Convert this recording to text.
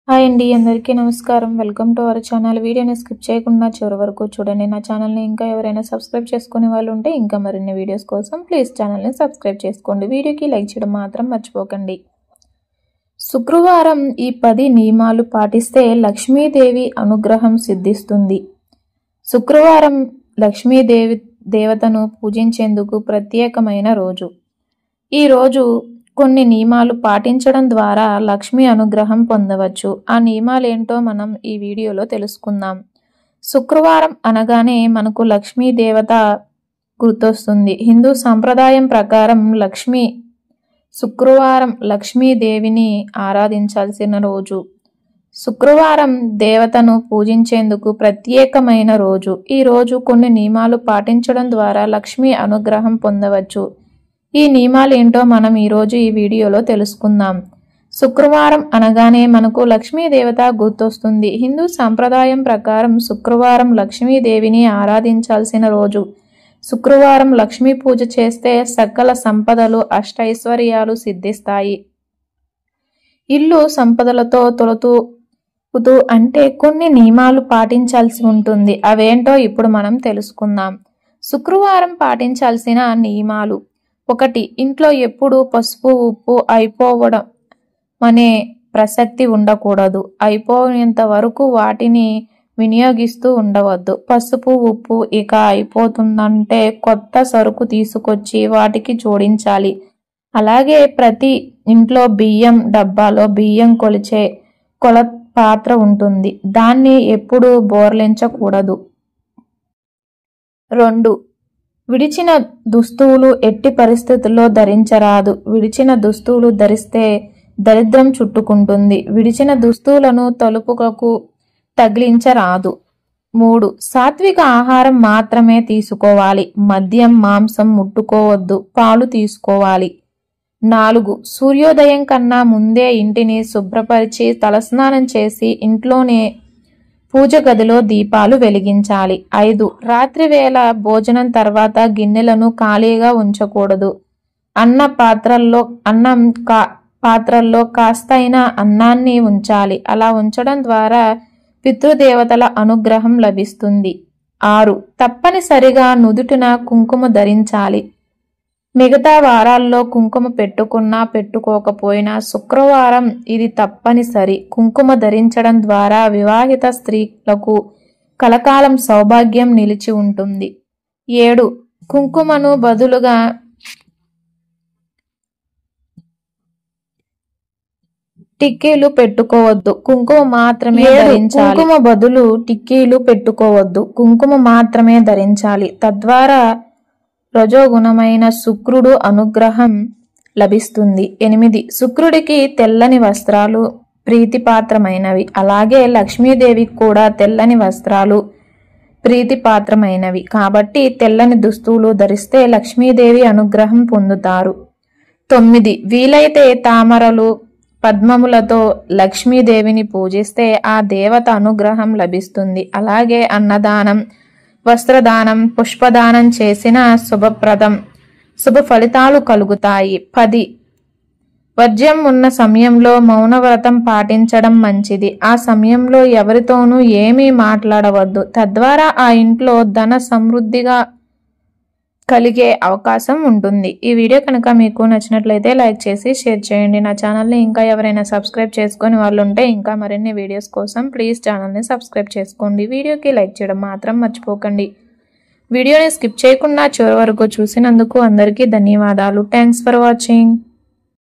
Hi అండి, అందరికీ నమస్కారం. Welcome to our channel. వీడియోని స్కిప్ చేయకుండా చివరి వరకు చూడండి. నా ఛానల్ని ఇంకా ఎవరైనా సబ్స్క్రైబ్ చేసుకునే వాళ్ళు ఉంటే ఇంకా మరిన్ని వీడియోస్ కోసం ప్లీజ్ ఛానల్ని సబ్స్క్రైబ్ చేసుకోండి. వీడియోకి లైక్ చేయడం మాత్రం మర్చిపోకండి. శుక్రవారం ఈ 10 నియమాలు పాటిస్తే లక్ష్మీదేవి అనుగ్రహం సిద్ధిస్తుంది. శుక్రవారం లక్ష్మీదేవి దేవతను పూజించేందుకు ప్రత్యేకమైన రోజు. ఈ రోజు కొన్ని నియమాలు పాటించడం ద్వారా లక్ష్మీ అనుగ్రహం పొందవచ్చు. ఆ నియమాలేంటో మనం ఈ వీడియోలో తెలుసుకుందాం. శుక్రవారం అనగానే మనకు లక్ష్మీ దేవత గుర్తొస్తుంది. హిందూ సంప్రదాయం ప్రకారం శుక్రవారం లక్ష్మీదేవిని ఆరాధించాల్సిన రోజు. శుక్రవారం దేవతను పూజించేందుకు ప్రత్యేకమైన రోజు. ఈ రోజు కొన్ని నియమాలు పాటించడం ద్వారా లక్ష్మీ అనుగ్రహం పొందవచ్చు. ఈ నియమాలు ఏంటో మనం ఈరోజు ఈ వీడియోలో తెలుసుకుందాం. శుక్రవారం అనగానే మనకు లక్ష్మీదేవత గుర్తొస్తుంది. హిందూ సంప్రదాయం ప్రకారం శుక్రవారం లక్ష్మీదేవిని ఆరాధించాల్సిన రోజు. శుక్రవారం లక్ష్మీ పూజ చేస్తే సకల సంపదలు అష్టైశ్వర్యాలు సిద్ధిస్తాయి. ఇల్లు సంపదలతో తొలతూగుతూ అంటే కొన్ని నియమాలు పాటించాల్సి ఉంటుంది. అవేంటో ఇప్పుడు మనం తెలుసుకుందాం. శుక్రవారం పాటించాల్సిన నియమాలు. 1. ఇంట్లో ఎప్పుడు పసుపు ఉప్పు అయిపోవడం అనే ప్రసక్తి ఉండకూడదు. అయిపోయేంత వరకు వాటిని వినియోగిస్తూ ఉండవద్దు. పసుపు ఉప్పు ఇక అయిపోతుందంటే కొత్త సరుకు తీసుకొచ్చి వాటికి జోడించాలి. అలాగే ప్రతి ఇంట్లో బియ్యం డబ్బాలో బియ్యం కొలిచే పాత్ర ఉంటుంది. దాన్ని ఎప్పుడూ బోర్లించకూడదు. 2. విడిచిన దుస్తువులు ఎట్టి పరిస్థితుల్లో ధరించరాదు. విడిచిన దుస్తువులు ధరిస్తే దరిద్రం చుట్టుకుంటుంది. విడిచిన దుస్తువులను తలుపులకు తగిలించరాదు. 3. సాత్విక ఆహారం మాత్రమే తీసుకోవాలి. మద్యం మాంసం ముట్టుకోవద్దు. పాలు తీసుకోవాలి. 4. సూర్యోదయం కన్నా ముందే ఇంటిని శుభ్రపరిచి తలస్నానం చేసి ఇంట్లోనే పూజ గదిలో దీపాలు వెలిగించాలి. 5. రాత్రి వేళ భోజనం తర్వాత గిన్నెలను ఖాళీగా ఉంచకూడదు. అన్నం పాత్రల్లో కాస్తైన అన్నాన్ని ఉంచాలి. అలా ఉంచడం ద్వారా పితృదేవతల అనుగ్రహం లభిస్తుంది. 6. తప్పనిసరిగా నుదుటిన కుంకుమ ధరించాలి. మిగతా వారాల్లో కుంకుమ పెట్టుకున్నా పెట్టుకోకపోయినా శుక్రవారం ఇది తప్పనిసరి. కుంకుమ ధరించడం ద్వారా వివాహిత స్త్రీలకు కలకాలం సౌభాగ్యం నిలిచి ఉంటుంది. 7. కుంకుమను బదులుగా టిక్కీలు పెట్టుకోవద్దు. కుంకుమ మాత్రమే ధరించాలి. కుంకుమ బదులు టిక్కీలు పెట్టుకోవద్దు. కుంకుమ మాత్రమే ధరించాలి. తద్వారా రజోగుణమైన శుక్రుడు అనుగ్రహం లభిస్తుంది. 8. శుక్రుడికి తెల్లని వస్త్రాలు ప్రీతిపాత్రమైనవి. అలాగే లక్ష్మీదేవికి కూడా తెల్లని వస్త్రాలు ప్రీతిపాత్రమైనవి. కాబట్టి తెల్లని దుస్తువులు ధరిస్తే లక్ష్మీదేవి అనుగ్రహం పొందుతారు. 9. వీలైతే తామరలు పద్మములతో లక్ష్మీదేవిని పూజిస్తే ఆ దేవత అనుగ్రహం లభిస్తుంది. అలాగే అన్నదానం వస్త్రదానం పుష్పదానం చేసిన శుభ ఫలితాలు కలుగుతాయి. 10. వర్జ్యం ఉన్న సమయంలో మౌనవ్రతం పాటించడం మంచిది. ఆ సమయంలో ఎవరితోనూ ఏమీ మాట్లాడవద్దు. తద్వారా ఆ ఇంట్లో ధన సమృద్ధిగా కలిగే అవకాశం ఉంటుంది. ఈ వీడియో కనుక మీకు నచ్చినట్లయితే లైక్ చేసి షేర్ చేయండి. నా ఛానల్ని ఇంకా ఎవరైనా సబ్స్క్రైబ్ చేసుకొని వాళ్ళు ఉంటే ఇంకా మరిన్ని వీడియోస్ కోసం ప్లీజ్ ఛానల్ని సబ్స్క్రైబ్ చేసుకోండి. వీడియోకి లైక్ చేయడం మాత్రం మర్చిపోకండి. వీడియోని స్కిప్ చేయకుండా చివరి వరకు చూసినందుకు అందరికీ ధన్యవాదాలు. Thanks for watching.